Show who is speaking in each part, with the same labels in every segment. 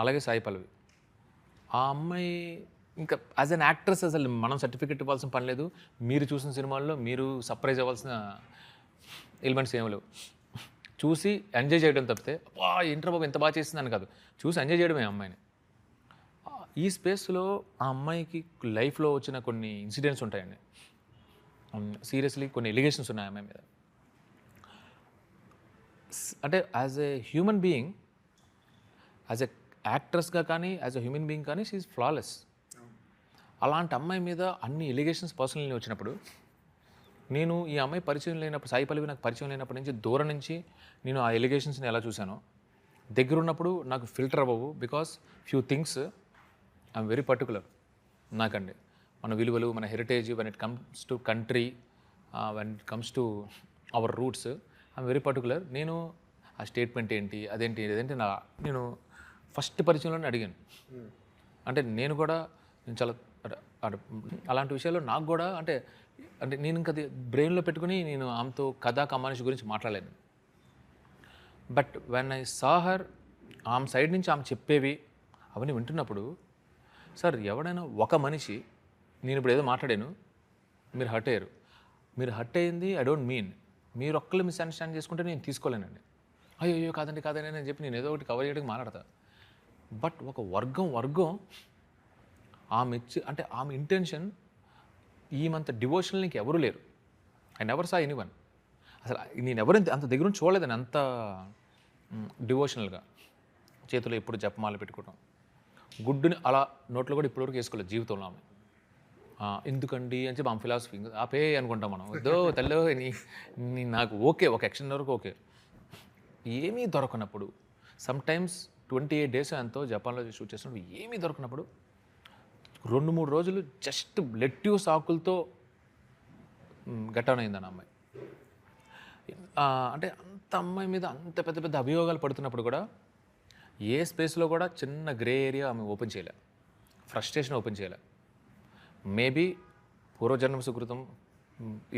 Speaker 1: అలాగే సాయి పల్లవి. ఆ అమ్మాయి ఇంకా యాజ్ అన్ యాక్ట్రెస్ అసలు మనం సర్టిఫికెట్ ఇవ్వాల్సిన పని లేదు. మీరు చూసిన సినిమాల్లో మీరు సర్ప్రైజ్ అవ్వాల్సిన ఎలిమెంట్స్ ఏమి లేవు. చూసి ఎంజాయ్ చేయడం తప్పితే అబ్బా ఏంట్రా బాబు ఎంత బాగా చేసిందని కాదు, చూసి ఎంజాయ్ చేయడమే ఆ అమ్మాయిని. ఈ స్పేస్లో ఆ అమ్మాయికి లైఫ్లో వచ్చిన కొన్ని ఇన్సిడెంట్స్ ఉంటాయండి. సీరియస్లీ కొన్ని ఎలిగేషన్స్ ఉన్నాయి ఆ అమ్మాయి మీద. అంటే as a human being, as a యాక్ట్రెస్గా కానీ యాజ్ ఎ హ్యూమన్ బీయింగ్ కానీ షీఈ్ ఫ్లాలెస్. అలాంటి అమ్మాయి మీద అన్ని ఎలిగేషన్స్ పర్సనల్లీ వచ్చినప్పుడు, నేను ఈ అమ్మాయి పరిచయం లేనప్పుడు, సాయి పల్లవి నాకు పరిచయం లేనప్పటి నుంచి దూరం నుంచి నేను ఆ ఎలిగేషన్స్ని ఎలా చూశానో, దగ్గరున్నప్పుడు నాకు ఫిల్టర్ అవ్వవు. Because few things I'm very particular నాకండి. మన విలువలు, మన heritage, when it comes to country, when it comes to our roots, I'm very particular. నేను ఆ స్టేట్మెంట్ ఏంటి, అదేంటి నేను ఫస్ట్ పరిచయంలోనే అడిగాను. అంటే నేను కూడా చాలా అలాంటి విషయాల్లో నాకు కూడా అంటే నేను ఇంకా అది బ్రెయిన్లో పెట్టుకుని నేను ఆమెతో కథా కమానిషి గురించి మాట్లాడలేను. But when I saw her, ఆమె సైడ్ నుంచి ఆమె చెప్పేవి అవన్నీ వింటున్నప్పుడు, సార్ ఎవడైనా ఒక మనిషి, నేను ఇప్పుడు ఏదో మాట్లాడాను, మీరు హర్ట్ అయ్యారు, మీరు హర్ట్ అయ్యింది ఐ డోంట్ మీన్ మీరు ఒక్కళ్ళు మిస్అండర్స్టాండ్ చేసుకుంటే నేను తీసుకోలేనండి. అయ్యో కాదండి అని చెప్పి నేను ఏదో ఒకటి కవర్ చేయడానికి మాట్లాడతా. బట్ ఒక వర్గం ఆమె అంటే ఆమె ఇంటెన్షన్, ఈమంత డివోషనల్ నీకు ఎవరు లేరు. I never saw anyone. అసలు నేను ఎవరు అంత దగ్గర నుంచి చూడలేదని అంత డివోషనల్గా. చేతిలో ఎప్పుడు జపమాల పెట్టుకోవడం, గుడ్డుని అలా నోట్లో కూడా ఇప్పటివరకు వేసుకోలేదు జీవితంలో ఆమె. ఎందుకండి అని చెప్పి ఆమె ఫిలాసఫీ ఆపే అనుకుంటాం మనం. వద్దో తల్లో నీ నాకు ఓకే, ఒక ఎక్షన్ వరకు ఓకే. ఏమీ దొరకనప్పుడు, సమ్టైమ్స్ 28 days ఎంతో జపాన్లో షూట్ చేసినప్పుడు ఏమీ దొరకనప్పుడు 2-3 రోజులు జస్ట్ లెట్యూస్ ఆకులతో గట్టన్ అయిందని అమ్మాయి. అంటే అంత అమ్మాయి మీద అంత పెద్ద పెద్ద అభియోగాలు పడుతున్నప్పుడు కూడా ఏ స్పేస్లో కూడా చిన్న గ్రే ఏరియా ఆమె ఓపెన్ చేయలే, ఫ్రస్ట్రేషన్ ఓపెన్ చేయలే. మేబీ పూర్వజన్మ సుకృతం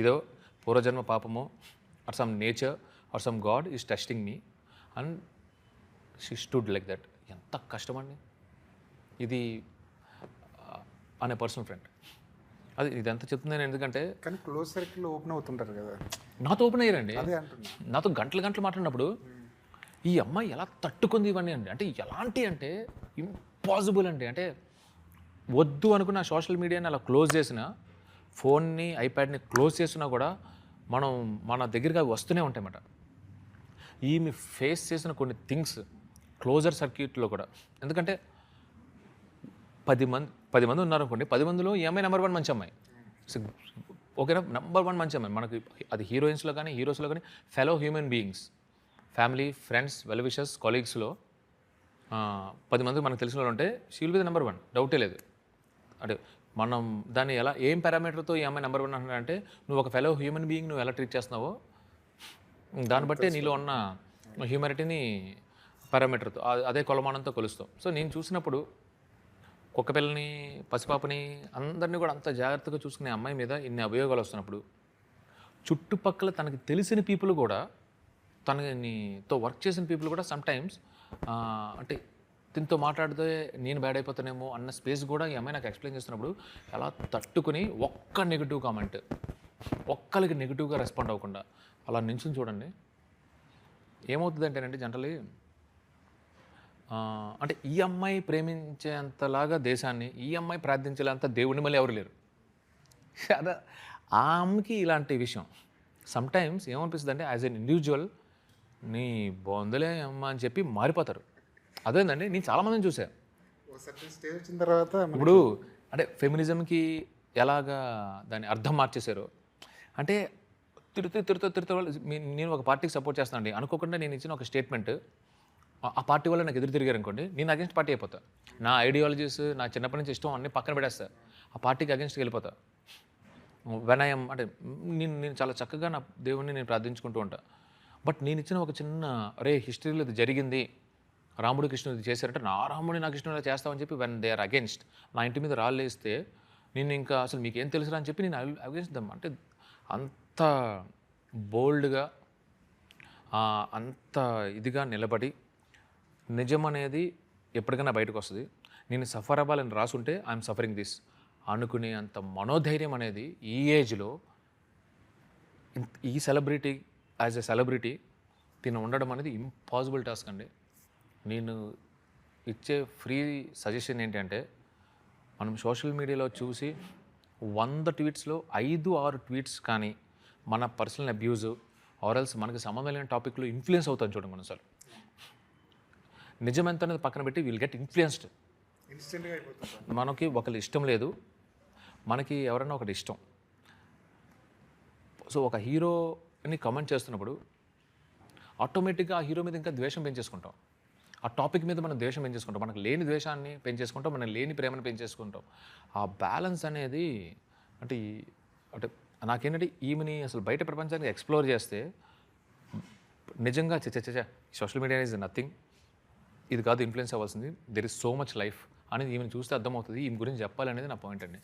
Speaker 1: ఇదో, పూర్వజన్మ పాపమో, or some nature or some god is testing me and she stood like that. ఎంత కష్టమండి ఇది అనే పర్సనల్ ఫ్రెండ్. అది ఇదంతా చెప్తున్నాను ఎందుకంటే,
Speaker 2: కానీ క్లోజ్ సర్కిల్ ఓపెన్ అవుతుంటారు కదా,
Speaker 1: నాతో ఓపెన్ అయ్యారండి.
Speaker 2: అదే అంటున్నా,
Speaker 1: నాతో గంటలు మాట్లాడినప్పుడు ఈ అమ్మాయి ఎలా తట్టుకుంది ఇవన్నీ అండి. అంటే ఎలాంటి అంటే ఇంపాసిబుల్ అండి. అంటే వద్దు అనుకున్న సోషల్ మీడియాని అలా క్లోజ్ చేసిన, ఫోన్ని ఐప్యాడ్ని క్లోజ్ చేసినా కూడా మన దగ్గరికి అవి వస్తూనే ఉంటాయన్నమాట. ఈమె ఫేస్ చేసిన కొన్ని థింగ్స్ క్లోజర్ సర్క్యూట్లో కూడా, ఎందుకంటే 10 మంది ఉన్నారనుకోండి, 10 మందిలో ఈ అమ్మాయి నెంబర్ 1 మంచి అమ్మాయి. ఓకేనా, నెంబర్ 1 మంచి అమ్మాయి. మనకి అది హీరోయిన్స్లో కానీ హీరోస్లో కానీ fellow human beings, family, friends, well wishers, కొలీగ్స్లో 10 మంది మనకు తెలిసిన వాళ్ళు ఉంటే she will be the number 1, డౌటే లేదు. అంటే మనం దాన్ని ఎలా, ఏం పారామీటర్తో ఈ అమ్మాయి నెంబర్ 1 అంటున్నారంటే, నువ్వు ఒక ఫెలో హ్యూమన్ బీయింగ్ నువ్వు ఎలా ట్రీట్ చేస్తున్నావో దాన్ని బట్టే నీలో ఉన్న హ్యూమానిటీని పారామీటర్తో, అదే కొలమానంతో కొలుస్తాం. సో నేను చూసినప్పుడు కుక్కపిల్లని, పసిపాపని, అందరినీ కూడా అంత జాగ్రత్తగా చూసుకునే అమ్మాయి మీద ఇన్ని అభియోగాలు వస్తున్నప్పుడు, చుట్టుపక్కల తనకి తెలిసిన పీపుల్ కూడా, తనతో వర్క్ చేసిన పీపుల్ కూడా సమ్టైమ్స్ అంటే దీంతో మాట్లాడితే నేను బ్యాడ్ అయిపోతానేమో అన్న స్పేస్ కూడా ఈ అమ్మాయి నాకు ఎక్స్ప్లెయిన్ చేస్తున్నప్పుడు అలా తట్టుకుని ఒక్క నెగిటివ్ కామెంట్, ఒక్కరికి నెగిటివ్గా రెస్పాండ్ అవ్వకుండా అలా నించుని చూడండి. ఏమవుతుంది అంటేనండి జనరల్లీ, అంటే ఈ అమ్మాయి ప్రేమించేంతలాగా దేశాన్ని, ఈ అమ్మాయి ప్రార్థించేంత దేవుడిని మళ్ళీ ఎవరు లేరు. అదే ఆ అమ్మకి ఇలాంటి విషయం సమ్టైమ్స్ ఏమనిపిస్తుంది అంటే, యాజ్ ఎన్ ఇండివిజువల్ నీ బొందలే అమ్మ అని చెప్పి మారిపోతారు. అదేందండి, నేను చాలామందిని చూసాను.
Speaker 2: స్టేజ్ వచ్చిన తర్వాత
Speaker 1: ఇప్పుడు అంటే ఫెమినిజంకి ఎలాగా దాని అర్థం మార్చేశారు అంటే, తిరుతూ నేను ఒక పార్టీకి సపోర్ట్ చేస్తానండి అనుకోకుండా నేను ఇచ్చిన ఒక స్టేట్మెంట్ ఆ పార్టీ వల్ల నాకు ఎదురు తిరిగారు అనుకోండి, నేను అగెన్స్ట్ పార్టీ అయిపోతా. నా ఐడియాలజీస్, నా చిన్నప్పటి నుంచి ఇష్టం అన్నీ పక్కన పెడేస్తా, ఆ పార్టీకి అగెన్స్ట్కి వెళ్ళిపోతా. వెనయం అంటే నేను చాలా చక్కగా నా దేవుణ్ణి నేను ప్రార్థించుకుంటూ ఉంటా. బట్ నేను ఇచ్చిన ఒక చిన్న హిస్టరీలో ఇది జరిగింది, రాముడు కృష్ణుడు ఇది చేశారంటే నా రాముడిని నా కృష్ణుడు ఇలా చేస్తామని చెప్పి వెన్ దే ఆర్ అగెన్స్ట్, నా ఇంటి మీద రాళ్ళు వేస్తే నేను ఇంకా అసలు మీకు ఏం తెలుసురా అని చెప్పి నేను అగెన్స్ట్ దమ్. అంటే అంత బోల్డ్గా, అంత ఇదిగా నిలబడి నిజం అనేది ఎప్పటికైనా బయటకు వస్తుంది. నేను సఫర్ అవ్వాలని రాసుంటే ఐఎమ్ సఫరింగ్ దిస్ అనుకునే అంత మనోధైర్యం అనేది ఈ ఏజ్లో ఈ సెలబ్రిటీ యాజ్ ఎ సెలబ్రిటీ తిను ఉండడం అనేది ఇంపాసిబుల్ టాస్క్ అండి. నేను ఇచ్చే ఫ్రీ సజెషన్ ఏంటంటే మనం సోషల్ మీడియాలో చూసి 100 ట్వీట్స్లో 5-6 ట్వీట్స్ కానీ మన పర్సనల్ అబ్యూజ్ ఆర్ఎల్స్ మనకి సంబంధం లేని టాపిక్లో ఇన్ఫ్లుయెన్స్ అవుతాను చూడండి కొన్నిసార్లు. నిజమెంత అనేది పక్కన పెట్టి విల్ గెట్ ఇన్ఫ్లుయెన్స్డ్.
Speaker 2: ఇన్స్టెంట్గా అయిపోతుంది.
Speaker 1: మనకి ఒకళ్ళు ఇష్టం లేదు, మనకి ఎవరైనా ఒకటి ఇష్టం. సో ఒక హీరోని కమెంట్ చేస్తున్నప్పుడు ఆటోమేటిక్గా ఆ హీరో మీద ఇంకా ద్వేషం పెంచేసుకుంటాం. ఆ టాపిక్ మీద మనం ద్వేషం పెంచేసుకుంటాం. మనకు లేని ద్వేషాన్ని పెంచేసుకుంటాం, మనం లేని ప్రేమను పెంచేసుకుంటాం. ఆ బ్యాలెన్స్ అనేది అంటే అంటే నాకేంటంటే ఈమెని అసలు బయట ప్రపంచానికి ఎక్స్ప్లోర్ చేస్తే నిజంగా సోషల్ మీడియా ఈజ్ నథింగ్, ఇది కాదు ఇన్ఫ్లుయెన్స్ అవ్వాల్సింది, there is so much life అనేది ఈమెను చూస్తే అర్థమవుతుంది. ఈమె గురించి చెప్పాలనేది నా పాయింట్ అండి.